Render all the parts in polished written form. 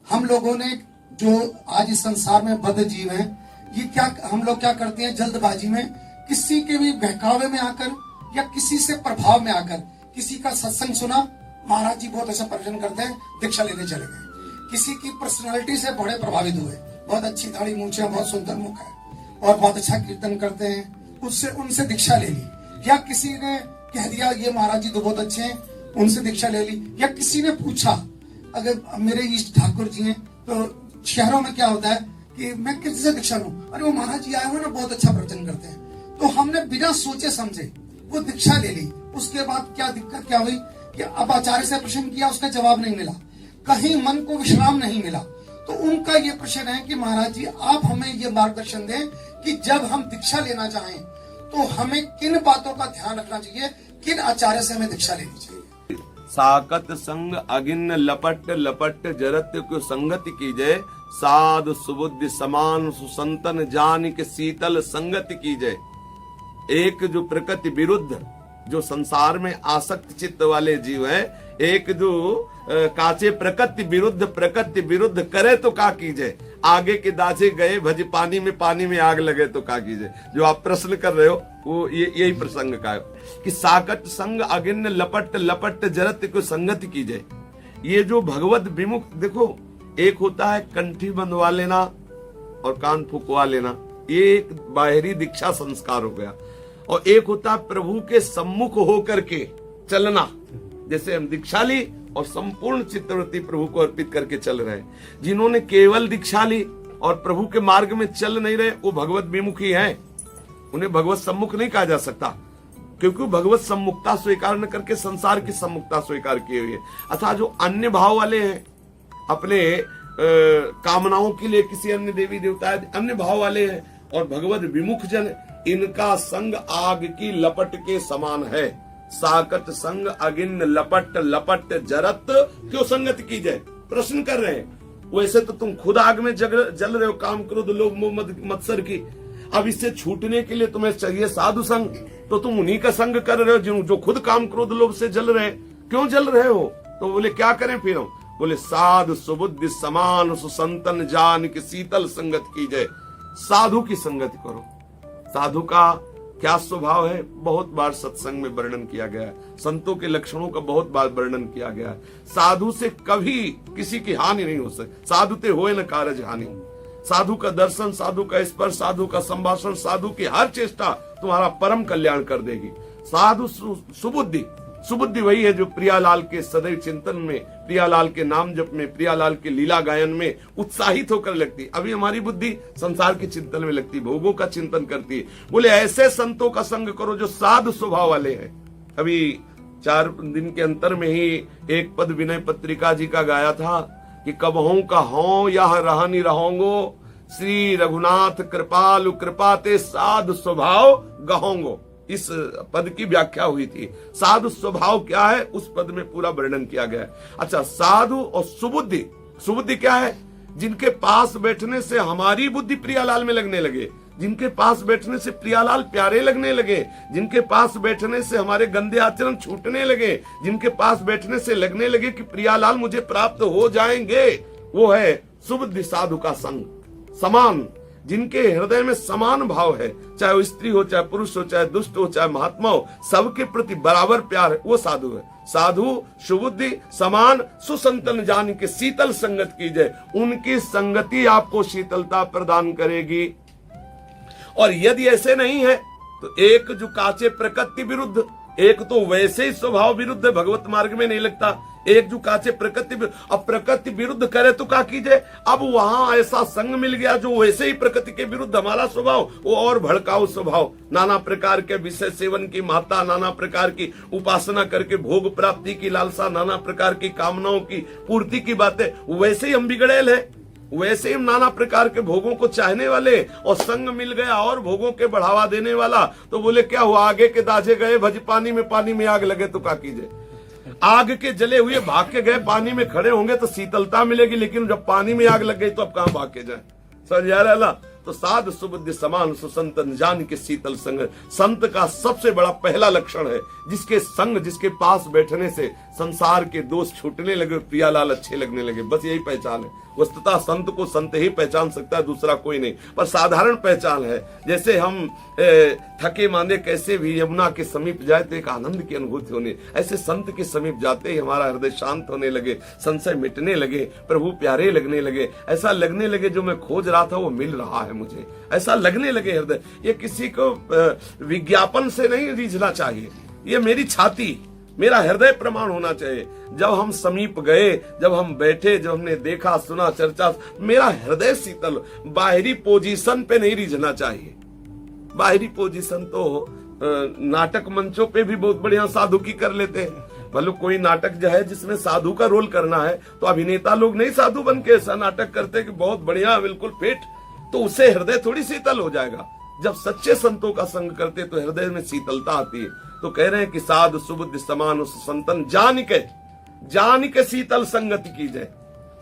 हम लोगों ने जो आज इस संसार में बद्ध जीव हैं, ये क्या हम लोग क्या करते हैं, जल्दबाजी में किसी के भी बहकावे में आकर या किसी से प्रभाव में आकर किसी का सत्संग सुना, महाराज जी बहुत अच्छा प्रवचन करते हैं, दीक्षा लेने चले गए। किसी की पर्सनालिटी से बड़े प्रभावित हुए, बहुत अच्छी दाढ़ी मूंछ है, बहुत सुंदर मुख है और बहुत अच्छा कीर्तन करते हैं, उससे उनसे दीक्षा ले ली। या किसी ने कह दिया ये महाराज जी तो बहुत अच्छे हैं, उनसे दीक्षा ले ली। या किसी ने पूछा, अगर मेरे इष्ट ठाकुर जी हैं, तो शहरों में क्या होता है कि मैं किसी से दीक्षा लूं, अरे वो महाराज जी आए हुए ना, बहुत अच्छा प्रवचन करते हैं, तो हमने बिना सोचे समझे वो दीक्षा ले ली। उसके बाद क्या दिक्कत क्या हुई कि अब आचार्य से प्रश्न किया, उसका जवाब नहीं मिला, कहीं मन को विश्राम नहीं मिला। तो उनका ये प्रश्न है कि महाराज जी आप हमें ये मार्गदर्शन दें कि जब हम दीक्षा लेना चाहें तो हमें किन बातों का ध्यान रखना चाहिए, किन आचार्य से हमें दीक्षा लेनी चाहिए। साकत संग अगिन लपट लपट जरत को संगति कीजय, साध सुबुद्धि समान सुसंतन जान के शीतल संगति कीजय। एक जो प्रकृति विरुद्ध, जो संसार में आसक्त चित्त वाले जीव है, एक जो काचे प्रकृति विरुद्ध करे तो का कीजिए, आगे के दाचे गए भज पानी में आग लगे तो का कीजिए। जो आप प्रश्न कर रहे हो वो यही प्रसंग का है कि साकट संग अगिन लपट लपट जरत को संगति कीजिए। ये जो भगवत विमुख, देखो एक होता है कंठी बंधवा लेना और कान फुकवा लेना, ये एक बाहरी दीक्षा संस्कार हो गया, और एक होता है प्रभु के सम्मुख होकर के चलना। जैसे हम दीक्षा ली और संपूर्ण चित्तवृत्ति प्रभु को अर्पित करके चल रहे हैं। जिन्होंने केवल दीक्षा ली और प्रभु के मार्ग में चल नहीं रहे, वो भगवत विमुखी हैं, उन्हें भगवत सम्मुख नहीं कहा जा सकता, क्योंकि वो भगवत सम्मुखता स्वीकार न करके संसार की सम्मुखता स्वीकार किए हुए। अतः जो अन्य भाव वाले हैं, अपने कामनाओं के लिए किसी अन्य देवी देवता अन्य भाव वाले हैं, और भगवत विमुख जन, इनका संग आग की लपट के समान है। साकट संग अगिन लपट लपट जरत क्यों संगति की जाए, प्रश्न कर रहे हैं। वैसे तो तुम खुद आग में जल रहे हो, काम क्रोध लोभ मोह मत्सर की। अब इससे छूटने के लिए तुम्हें चाहिए साधु संग, तो तुम उन्हीं का संग कर रहे हो जो खुद काम क्रोध लोभ से जल रहे हैं। क्यों जल रहे हो? तो बोले क्या करें फिर हम? बोले साधु सुबुद्धि समान सुसंतन जान की शीतल संगत की जाए। साधु की संगति करो। साधु का क्या स्वभाव है, बहुत बार सत्संग में वर्णन किया गया है, संतों के लक्षणों का बहुत बार वर्णन किया गया है। साधु से कभी किसी की हानि नहीं हो सकती, साधु ते होए न कारज हानि। साधु का दर्शन, साधु का स्पर्श, साधु का संभाषण, साधु की हर चेष्टा तुम्हारा परम कल्याण कर देगी। साधु सुबुद्धि, सुबुद्धि वही है जो प्रियालाल के सदैव चिंतन में, प्रियालाल के नाम जप में, प्रियालाल के लीला गायन में उत्साहित होकर लगती। अभी हमारी बुद्धि संसार के चिंतन में लगती, भोगों का चिंतन करती है। बोले ऐसे संतों का संग करो जो साधु स्वभाव वाले हैं। अभी 4 दिन के अंतर में ही एक पद विनय पत्रिका जी का गाया था कि कबहों का हों यह रहनी रहोंगो, श्री रघुनाथ कृपालु कृपाते साधु स्वभाव गहोंगो। इस पद की व्याख्या हुई थी। साधु स्वभाव क्या है, उस पद में पूरा वर्णन किया गया है। अच्छा, साधु और सुबुद्धि, सुबुद्धि क्या है? जिनके पास बैठने से हमारी बुद्धि प्रियालाल में लगने लगे, जिनके पास बैठने से प्रियालाल प्यारे लगने लगे, जिनके पास बैठने से हमारे गंदे आचरण छूटने लगे, जिनके पास बैठने से लगने लगे कि प्रियालाल मुझे प्राप्त हो जाएंगे, वो है सुबुद्धि साधु का संग। समान, जिनके हृदय में समान भाव है, चाहे वो स्त्री हो, चाहे पुरुष हो, चाहे दुष्ट हो, चाहे महात्मा हो, सबके प्रति बराबर प्यार है, वो साधु है। साधु सुबुद्धि समान सुसंतन जान के शीतल संगत कीजिए, उनकी संगति आपको शीतलता प्रदान करेगी। और यदि ऐसे नहीं है तो एक जो काचे प्रकृति विरुद्ध, एक तो वैसे ही स्वभाव विरुद्ध भगवत मार्ग में नहीं लगता, एक जो काचे प्रकृति, अब प्रकृति विरुद्ध करे तो क्या कीजिए? अब वहां ऐसा संग मिल गया जो वैसे ही प्रकृति के विरुद्ध हमारा स्वभाव, वो और भड़काऊ स्वभाव, नाना प्रकार के विषय सेवन की महत्ता, नाना प्रकार की उपासना करके भोग प्राप्ति की लालसा, नाना प्रकार की कामनाओं की पूर्ति की बातें, वैसे ही हम बिगड़ेल है, वैसे ही नाना प्रकार के भोगों को चाहने वाले, और संग मिल गया और भोगों के बढ़ावा देने वाला। तो बोले क्या हुआ? आगे के दाजे गए भज पानी में आग लगे तो क्या कीजिए? आग के जले हुए भाग के गए, पानी में खड़े होंगे तो शीतलता मिलेगी, लेकिन जब पानी में आग लग गई तो अब कहां भाग के जाए? समझ आ रहा है? तो साध सुबुद्धि समान सुसंतन जान के शीतल संग। संत का सबसे बड़ा पहला लक्षण है जिसके संग, जिसके पास बैठने से संसार के दोष छूटने लगे, प्रियालाल अच्छे लगने लगे। बस यही पहचान है। वस्तुतः संत को संत ही पहचान सकता है, दूसरा कोई नहीं। पर साधारण पहचान है। जैसे हम थके मांदे कैसे भी यमुना के समीप जाए तो एक आनंद की अनुभूति होने, ऐसे संत के समीप जाते ही हमारा हृदय शांत होने लगे, संशय मिटने लगे, प्रभु प्यारे लगने लगे। ऐसा लगने लगे जो मैं खोज रहा था वो मिल रहा है मुझे, ऐसा लगने लगे हृदय। ये किसी को विज्ञापन से नहीं रीझना चाहिए, ये मेरी छाती, मेरा हृदय प्रमाण होना चाहिए। जब हम समीप गए, जब हम बैठे, जब हमने देखा, सुना, चर्चा, मेरा हृदय शीतल। बाहरी पोजीशन पे नहीं रीझना चाहिए। बाहरी पोजीशन तो नाटक मंचों पे भी बहुत बढ़िया साधु की कर लेते हैं। मतलब कोई नाटक जो है जिसमें साधु का रोल करना है तो अभिनेता लोग नहीं साधु बन के ऐसा नाटक करते कि बहुत बढ़िया बिल्कुल फिट, तो उससे हृदय थोड़ी शीतल हो जाएगा। जब सच्चे संतों का संग करते तो हृदय में शीतलता आती है। तो कह रहे हैं कि साधु सुबुद्धि समान उस संतन जान के शीतल संगति कीजिए।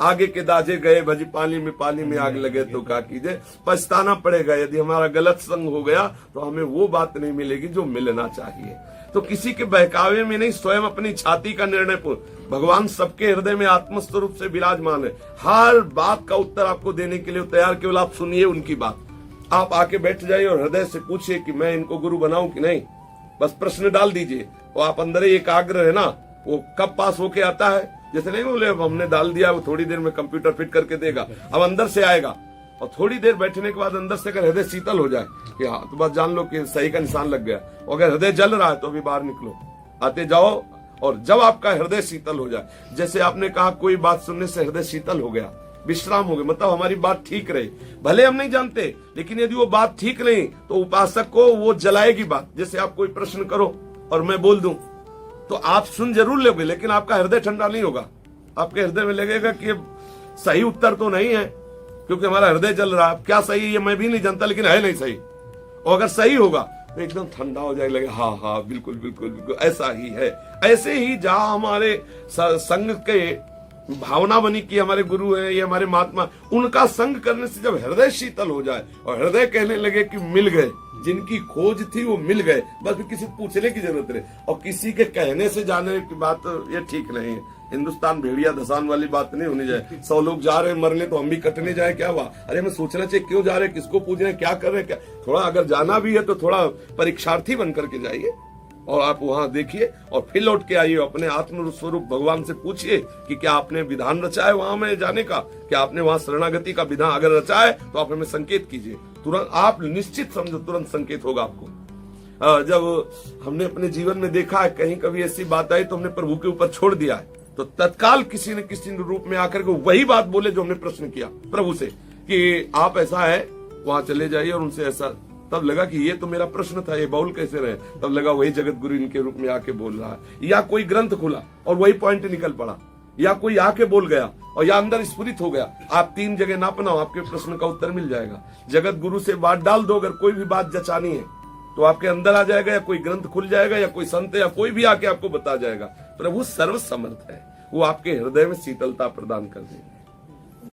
आगे के दाजे गए भजी पानी में आग लगे तो क्या कीजिए। पछताना पड़ेगा यदि हमारा गलत संग हो गया तो हमें वो बात नहीं मिलेगी जो मिलना चाहिए। तो किसी के बहकावे में नहीं, स्वयं अपनी छाती का निर्णय पूर्ण। भगवान सबके हृदय में आत्मस्वरूप से विराजमान है। हर बात का उत्तर आपको देने के लिए तैयार, केवल आप सुनिए उनकी बात। आप आके बैठ जाइए और हृदय से पूछिए कि मैं इनको गुरु बनाऊं कि नहीं। बस प्रश्न डाल दीजिए और आप अंदर ही एकाग्र है ना, वो कब पास होके आता है। जैसे नहीं बोले अब हमने डाल दिया, वो थोड़ी देर में कंप्यूटर फिट करके देगा, अब अंदर से आएगा। और थोड़ी देर बैठने के बाद अंदर से अगर हृदय शीतल हो जाए कि हाँ, तो बस जान लो कि सही का निशान लग गया। और अगर हृदय जल रहा है तो अभी बाहर निकलो, आते जाओ। और जब आपका हृदय शीतल हो जाए, जैसे आपने कहा कोई बात सुनने से हृदय शीतल हो गया, विश्राम हो गया, मतलब हमारी बात ठीक रही। भले हम नहीं जानते, लेकिन यदि वो बात ठीक नहीं तो उपासक को वो जलाएगी बात। जैसे आप कोई प्रश्न करो और मैं बोल दूं तो आप सुन जरूर लोगे, लेकिन आपका हृदय ठंडा नहीं होगा। आपके हृदय में लगेगा कि सही उत्तर तो नहीं है, क्योंकि हमारा हृदय जल रहा है। क्या सही है ये मैं भी नहीं जानता, लेकिन है नहीं सही। और अगर सही होगा तो एकदम ठंडा हो जाएगा, लगेगा हाँ हाँ बिल्कुल बिल्कुल बिल्कुल ऐसा ही है। ऐसे ही जहां हमारे संग के भावना बनी कि हमारे गुरु हैं, ये हमारे महात्मा, उनका संग करने से जब हृदय शीतल हो जाए और हृदय कहने लगे कि मिल गए, जिनकी खोज थी वो मिल गए, बस किसी पूछने की जरूरत नहीं। और किसी के कहने से जाने की बात ये ठीक नहीं है। हिंदुस्तान भेड़िया धसान वाली बात नहीं होनी चाहिए। 100 लोग जा रहे हैं मरने तो हम भी कटने जाए, क्या हुआ? अरे हमें सोचना चाहिए क्यों जा रहे हैं, किसको पूछ रहे हैं, क्या कर रहे हैं। क्या थोड़ा अगर जाना भी है तो थोड़ा परीक्षार्थी बन करके जाइए और आप वहां देखिए और फिर लौट के आइए। अपने आत्म स्वरूप भगवान से पूछिए कि क्या आपने विधान रचा है वहां में जाने का, क्या आपने वहां शरणागति का विधान अगर रचा है तो आप हमें संकेत कीजिए। तुरंत आप निश्चित समझो, तुरंत संकेत होगा आपको। जब हमने अपने जीवन में देखा है कहीं कभी ऐसी बात आई तो हमने प्रभु के ऊपर छोड़ दिया है, तो तत्काल किसी न किसी रूप में आकर के वही बात बोले जो हमने प्रश्न किया प्रभु से कि आप ऐसा है वहां चले जाइए और उनसे ऐसा। तब लगा कि ये तो मेरा प्रश्न था, ये बाउल कैसे रहे। तब लगा वही जगत गुरु इनके रूप में आके बोल रहा है। या कोई ग्रंथ खुला और वही पॉइंट निकल पड़ा, या कोई आके बोल गया और या अंदर स्फुरित हो गया। आप 3 जगह ना अपनाओ, आपके प्रश्न का उत्तर मिल जाएगा। जगत गुरु से बात डाल दो, अगर कोई भी बात जचानी है तो आपके अंदर आ जाएगा, या कोई ग्रंथ खुल जाएगा, या कोई संत या कोई भी आके आपको बता जाएगा। प्रभु सर्व समर्थ है, वो आपके हृदय में शीतलता प्रदान कर देगा।